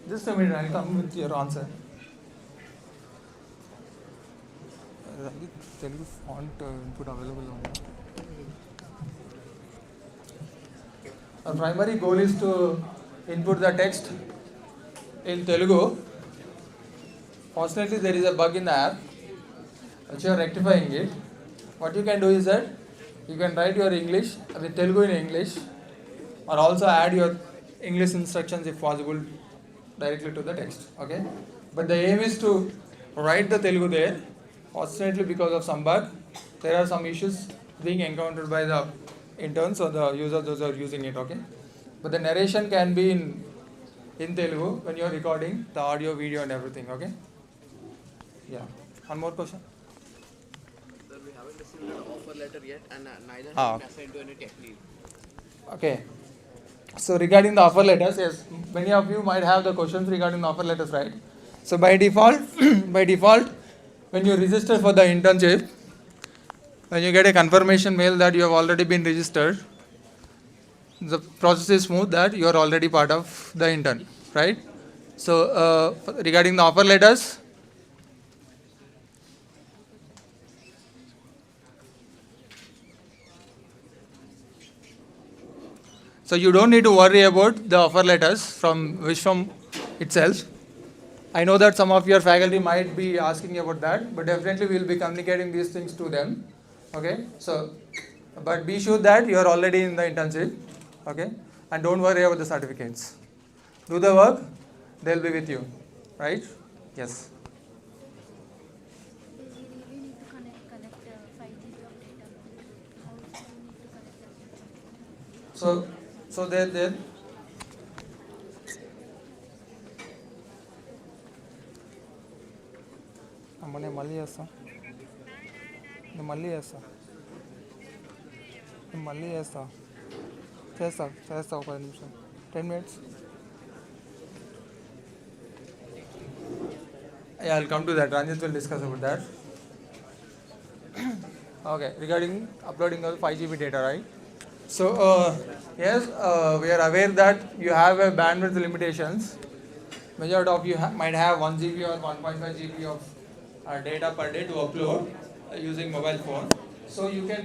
Just a minute, I'll come with your answer. Telugu font input available on. Our primary goal is to input the text in Telugu. Fortunately, there is a bug in the app which you are rectifying it. What you can do is that you can write your English with Telugu in English, or also add your English instructions if possible directly to the text. Okay, but the aim is to write the Telugu there. Fortunately, because of some bug, there are some issues being encountered by the interns or the users those who are using it. Okay, but the narration can be in Telugu when you are recording the audio, video, and everything. Okay. Yeah. One more question. Sir, we haven't received an offer letter yet, and neither Ah. have been assigned to any tech lead. Okay. So regarding the offer letters, yes, many of you might have the questions regarding the offer letters, right? So by default, when you register for the internship, when you get a confirmation mail that you have already been registered, the process is smooth that you are already part of the intern, right? So regarding the offer letters, so you don't need to worry about the offer letters from Vishwam itself. I know that some of your faculty might be asking about that, but definitely we will be communicating these things to them. Okay, so but be sure that you are already in the internship. Okay, and don't worry about the certificates. Do the work, they'll be with you, right? Yes. Do we really need to collect 5 GB of data? How do we need to collect that? So there. అమ్మ నేను మళ్ళీ చేస్తా నేను మళ్ళీ చేస్తా చేస్తా ఒక 10 నిమిషం 10 minutes. Yeah, I'll come to that. Ranjit will discuss about that. Okay, regarding uploading of 5 GB data, right? So yes, we are aware that you have a bandwidth limitations. Majority of you might have 1 GB or 1.5 GB of data per day to upload using mobile phone. So you can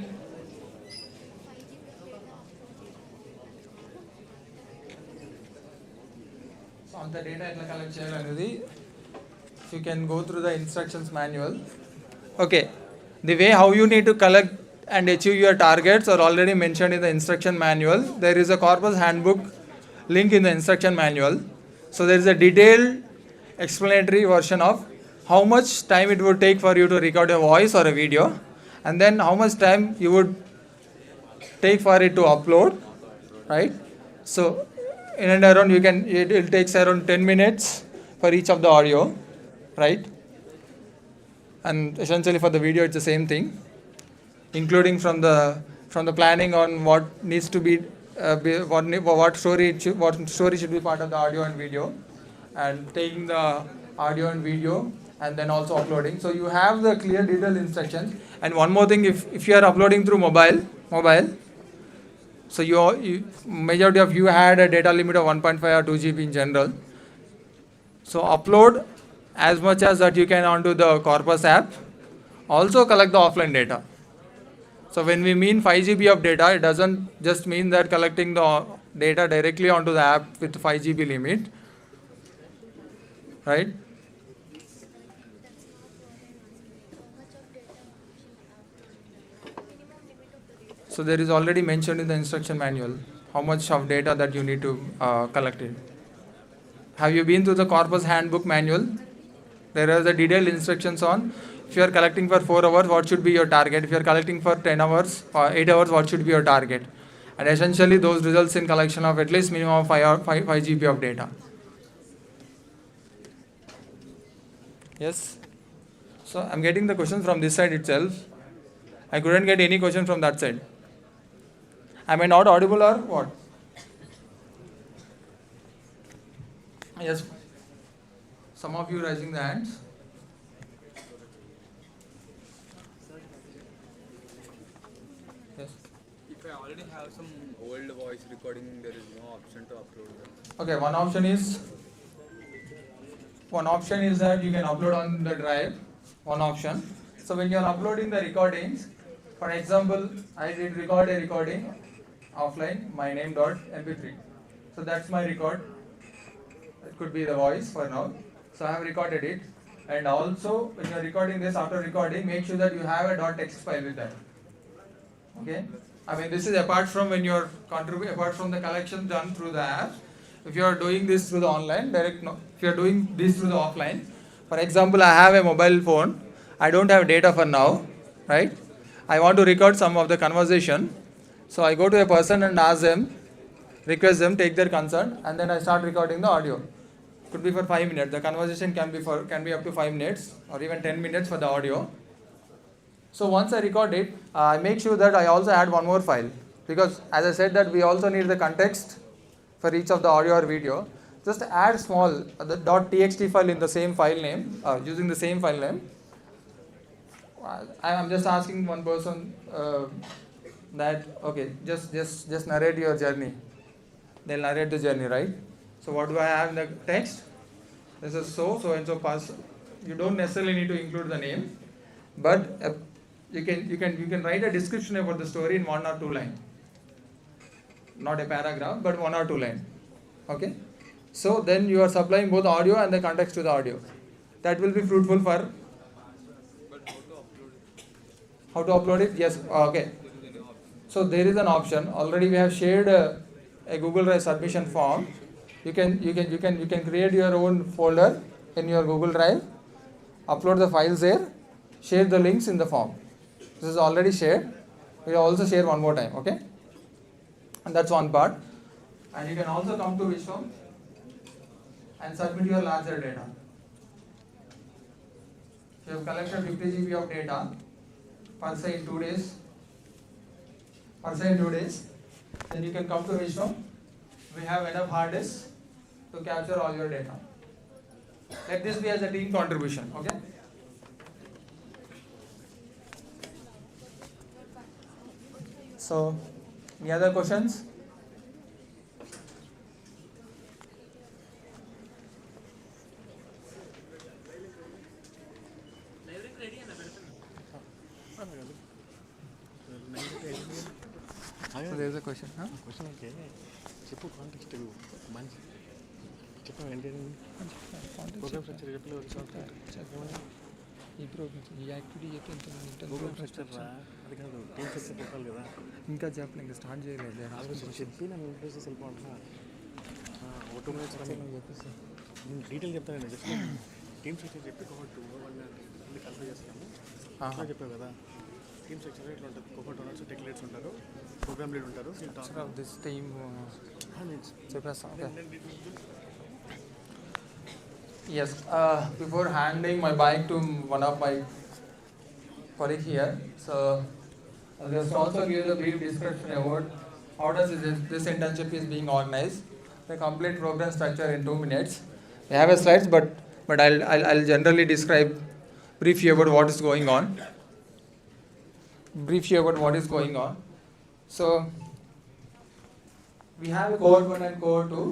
on the data etla collect cheyalఅనేది, if you can go through the instructions manual. Okay, the way how you need to collect and achieve your targets are already mentioned in the instruction manual. There is a corpus handbook link in the instruction manual. So there is a detailed explanatory version of how much time it would take for you to record a voice or a video, and then how much time you would take for it to upload, right? So in and around it takes around 10 minutes for each of the audio, right? And essentially for the video it's the same thing, including from the planning on what needs to be what story should be part of the audio and video, and taking the audio and video and then also uploading. So you have the clear detailed instructions. And one more thing, if you are uploading through mobile, so you majority of you had a data limit of 1.5 or 2 GB in general. So upload as much as that you can onto the Corpus app. Also collect the offline data. So when we mean 5 GB of data, it doesn't just mean that collecting the data directly onto the app with 5 GB limit, right? So there is already mentioned in the instruction manual how much of data that you need to collect it. Have you been through the Corpus handbook manual? There are the detailed instructions on if you are collecting for 4 hours, what should be your target? If you are collecting for 10 hours or 8 hours, what should be your target? And essentially those results in collection of at least minimum of 5 GB of data. Yes. So I'm getting the question from this side itself. I couldn't get any question from that side. Am I not audible or what? Yes. Some of you raising the hands. Yes. If I already have some old voice recording, there is no option to upload them. Okay, one option is one option is that you can upload on the drive, one option. So when you are uploading the recordings, for example, I did record a recording offline, my name.mp3. So that's my record. It could be the voice for now. So I have recorded it. And also when you are recording this, after recording, make sure that you have a .txt file with that. Okay? I mean, this is apart from when you are apart from the collection done through the app. If you are doing this through the online, if you are doing this through the offline, for example, I have a mobile phone. I don't have data for now, right? I want to record some of the conversation. So I go to a person and ask them, request them, take their consent, and then I start recording the audio. Could be for 5 minutes. The conversation can be up to 5 minutes or even 10 minutes for the audio. So once I record it, I make sure that I also add one more file, because as I said that we also need the context for each of the audio or video. Just add small the .txt file in the same file name, using the same file name. I am just asking one person that okay, just narrate your journey. They'll narrate the journey, right? So what do I have in the text? This is so and so pass. You don't necessarily need to include the name, but you can write a description about the story in 1 or 2 lines. Not a paragraph, but 1 or 2 lines. Okay? So then you are supplying both audio and the context to the audio. That will be fruitful for. But How to upload it? Yes. Okay. So there is an option. Already we have shared a Google Drive submission form. You can create your own folder in your Google Drive, upload the files there, share the links in the form. This is already shared. We will also share one more time. Okay. And that's one part. And you can also come to Vishwam and submit your larger data. So you have collected 50 GB of data per se in 2 days. Then you can come to Vishwam. We have enough hard disks to capture all your data. Let this be as a team contribution. Okay. So, any other questions? So there is a question. Huh? Question అంటే చెప్పు context మంచి చెప్పు ఏంటంటే program structure చెప్పలేదు ఈ programmes ఈ activity చెప్తే program structure రా అది కాదు టీమ్ స్ట్రక్చర్ చెప్పాలి కదా ఇంకా చెప్పలేదు, ఇంకా స్టార్ట్ చేయలేదు. చెప్పి నేను ఇంప్రెస్ చేసి వెళ్ళిపోతున్నా ఒక 2 minutes చెప్పేసి నేను డీటెయిల్ చెప్తానండి. జస్ట్ టీమ్ స్ట్రక్చర్ చెప్పి కోహోర్ట్ 1 కన్ఫర్ చేస్తాను. అట్లా చెప్పావు కదా టీమ్ స్ట్రక్చర్ ఇట్లా ఉంటుంది. కోహోర్ట్ ఓనర్స్, టెక్ లీడ్స్ ఉంటారు, ప్రోగ్రామ్ లీడ్ ఉంటారు. దిస్ టీమ్ చెప్పేస్తాం. Yes, before handing my bike to one of my colleagues here, so I'll just also give the brief description about how does this internship is being organized. The complete program structure in 2 minutes. I have a slides, but I'll generally describe briefly about what is going on. So we have a cohort 1 and cohort 2.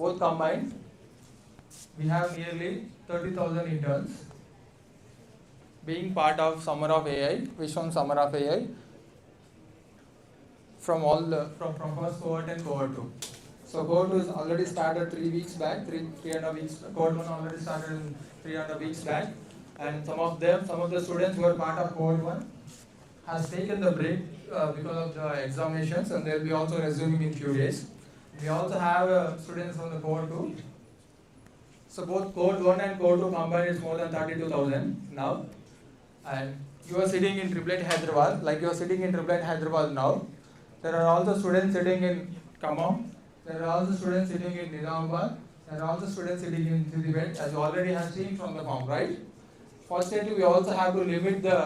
Both combined, we have nearly 30,000 interns being part of Summer of AI, Vishwam Summer of AI, from first cohort and cohort 2. So cohort 2 is already started 3 weeks back, 3.5 weeks. Cohort 1 already started 3.5 weeks back, and some of the students who are part of cohort 1 has taken the break because of the examinations, and they will be also resuming in few days. We also have students from the cohort 2. So both cohort 1 and cohort 2 combined is more than 32,000 now. And you are sitting in IIIT Hyderabad, like you are sitting in IIIT Hyderabad now. There are also students sitting in Khammam. There are also students sitting in Nizamabad. There are also students sitting in Hyderabad, as you already have seen from the form, right? Fortunately, we also have to limit the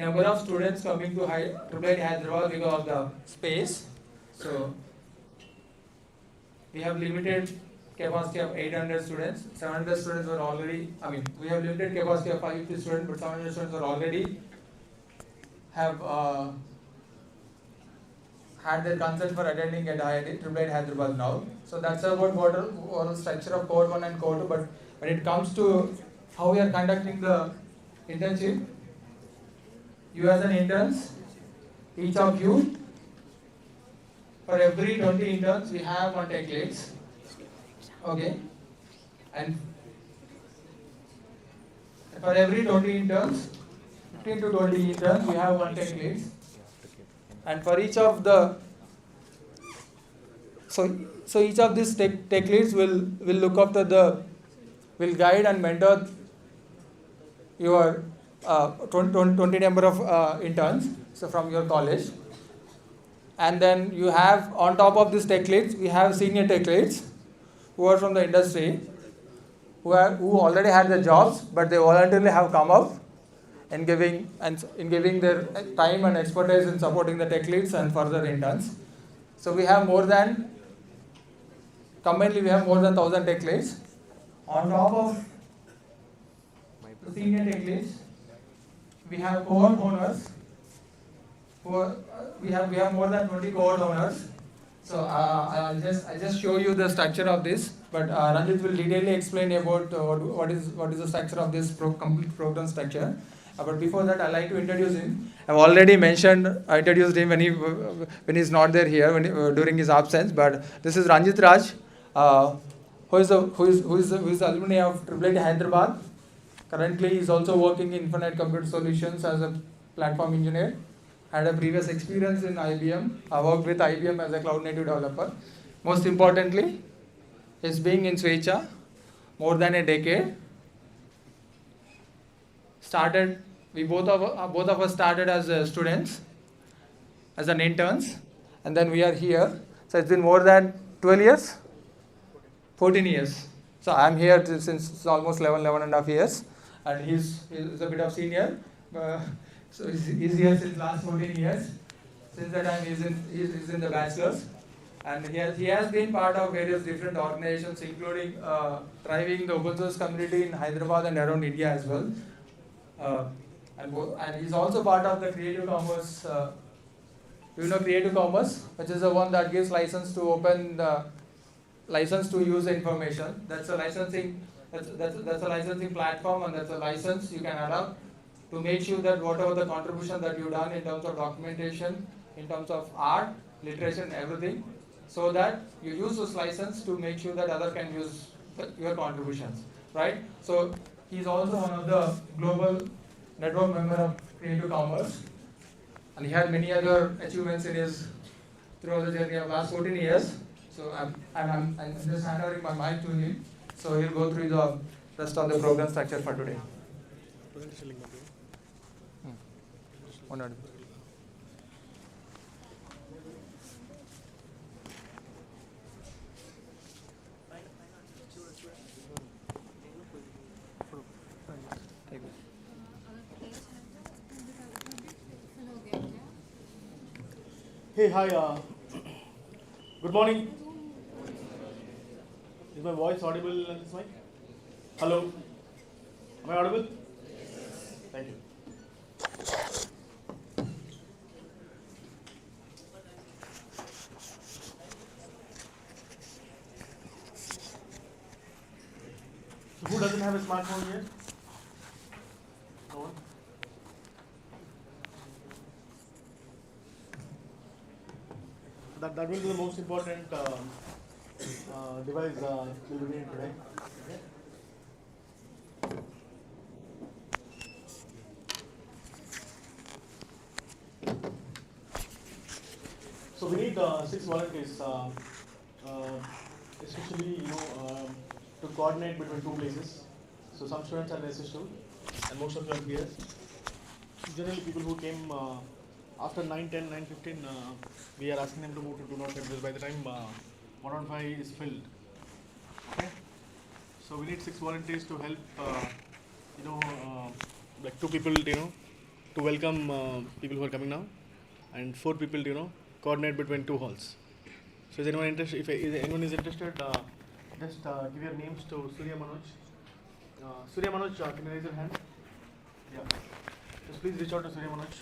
number of students coming to IIIT Hyderabad because of the space. So we have limited capacity of 800 students. 700 students were already, we have limited capacity of 550 students, but 700 students are already have had their consent for attending at IIIT Hyderabad now. So that's about what the structure of Core 1 and Core 2. But when it comes to how we are conducting the internship, you as an interns, each of you, for every 20 interns, we have one tech leads. Okay, and for every 20 interns, 15 to 20 interns, we have one tech leads. And for each of the so each of these tech leads will look after will guide and mentor your 20 number of interns, so from your college. And then you have, on top of these tech leads, we have senior tech leads who are from the industry, who already had their jobs, but they voluntarily have come up in giving their time and expertise in supporting the tech leads and further interns. So we have combinedly we have more than 1,000 tech leads. On top of the senior tech leads, we have cohort owners. We have more than 20 cohort owners. So I'll just show you the structure of this. But Ranjit will detailedly explain about what is the structure of this complete program structure. But before that, I'd like to introduce him. I've already I introduced him when he's not there here during his absence. But this is Ranjit Raj, who is the alumni of IIIT Hyderabad. Currently, he's also working in Infinite Computer Solutions as a platform engineer. Had a previous experience in IBM. I worked with IBM as a cloud native developer. Most importantly, he's being in Swecha more than a decade. Both of us started as students, as an interns, and then we are here. So it's been more than 12 years, 14 years. So I'm here since almost 11 and a half years, and he's a bit of senior. So he's here since last 14 years. Since that time he's in the bachelor's, and he has been part of various different organizations, including driving the open source community in Hyderabad and around India as well. And he's also part of the Creative Commerce. Do you know Creative Commerce, which is the one that gives license to open the license to use the information. That's a licensing. That's a licensing platform, and that's a license you can adopt to make sure that whatever the contribution that you've done in terms of documentation, in terms of art, literature, and everything, so that you use this license to make sure that others can use your contributions, right? So he's also one of the global network member of Creative Commerce, and he had many other achievements throughout the journey of last 14 years. So I'm just handing my mic to him, so he'll go through the rest of the program structure for today. Hey, hi. Good morning. Is my voice audible on this mic? Hello. Am I audible? Thank you. So who doesn't have a smartphone here? No one? That will be the most important device we'll be doing today. Okay. So we need 6 volunteers, especially to coordinate between 2 places. So some students are in SS2, and most of them are here. Generally, people who came after 9:10, 9:15, we are asking them to move to 205 because by the time 115 is filled. Okay. So we need 6 volunteers to help. Like 2 people, to welcome people who are coming now, and 4 people, coordinate between 2 halls. So is anyone interested? If anyone is interested, just give your names to Surya Manoj. Surya Manoj, can you raise your hand? Yeah. Just please reach out to Surya Manoj.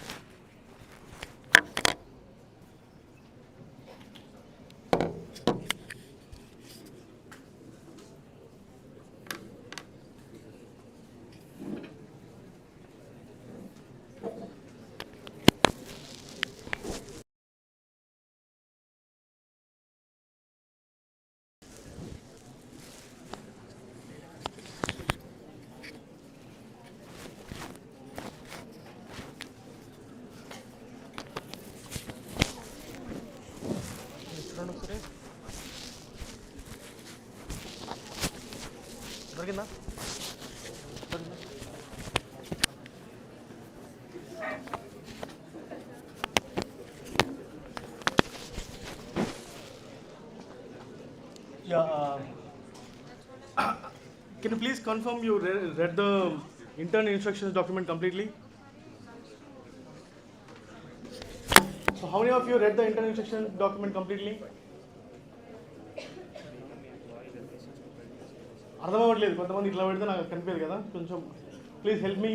చూడండి ఒకసారి. దొరికిందా? Yeah. Can you please confirm you read the intern instructions document completely? So how many of you read the intern instructions document completely? అర్థం అవ్వట్లేదు కొంతమంది ఇట్లా పెడితే నాకు కనిపించదు కదా కొంచెం ప్లీజ్ హెల్ప్ మీ